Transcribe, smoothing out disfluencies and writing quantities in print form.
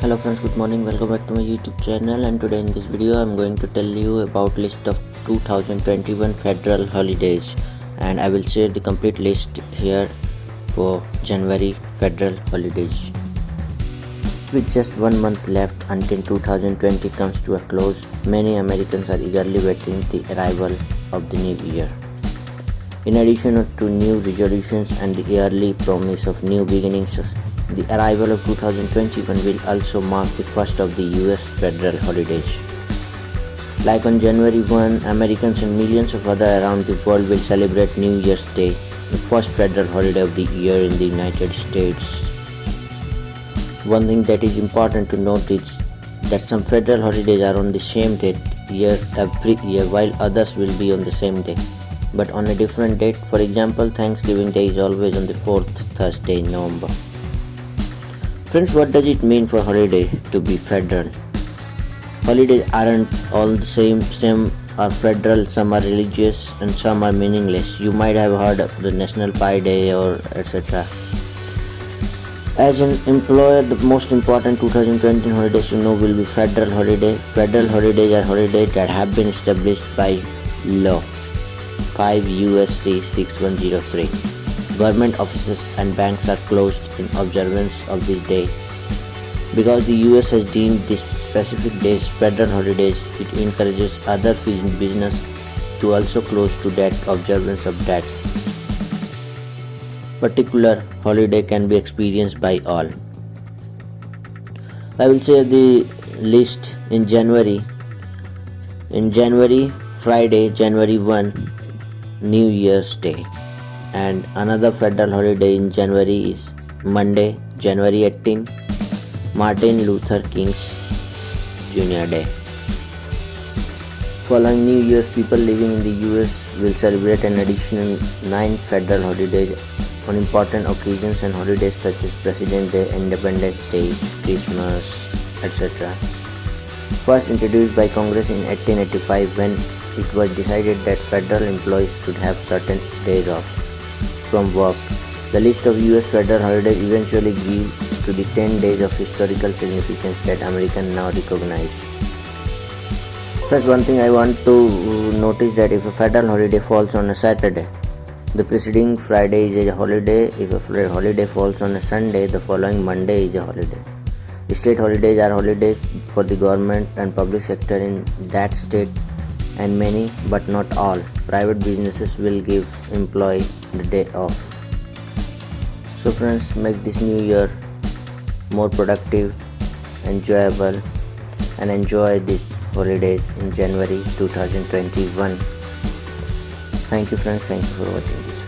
Hello friends, good morning. Welcome back to my YouTube channel, and today in this video I'm going to tell you about list of 2021 federal holidays, and I will share the complete list here for January federal holidays. With just 1 month left until 2020 comes to a close, many Americans are eagerly waiting the arrival of the new year. In addition to new resolutions and the yearly promise of new beginnings, the arrival of 2021 will also mark the first of the US federal holidays. Like on January 1, Americans and millions of others around the world will celebrate New Year's Day, the first federal holiday of the year in the United States. One thing that is important to note is that some federal holidays are on the same date every year, while others will be on the same day, but on a different date. For example, Thanksgiving Day is always on the fourth Thursday in November. Friends, what does it mean for holiday to be federal? Holidays aren't all the same. Some are federal, some are religious, and some are meaningless. You might have heard of the National Pie Day or etc. As an employer, the most important 2020 holidays to know will be federal holiday. Federal holidays are holidays that have been established by law. 5 USC 6103. Government offices and banks are closed in observance of this day. Because the US has deemed these specific days federal holidays, it encourages other business to also close to that observance of that particular holiday can be experienced by all. I will share the list in January. In January, Friday, January 1, New Year's Day. And another federal holiday in January is Monday, January 18, Martin Luther King's Jr. Day. Following New Year's, people living in the US will celebrate an additional 9 federal holidays on important occasions and holidays such as President's Day, Independence Day, Christmas, etc. First introduced by Congress in 1885, when it was decided that federal employees should have certain days off from work. The list of US federal holidays eventually grew to the 10 days of historical significance that Americans now recognize. First, one thing I want to notice that if a federal holiday falls on a Saturday, the preceding Friday is a holiday. If a holiday falls on a Sunday, the following Monday is a holiday. State holidays are holidays for the government and public sector in that state, and many, but not all, private businesses will give employee the day off. So friends, make this new year more productive, enjoyable, and enjoy these holidays in January 2021. Thank you friends, thank you for watching this.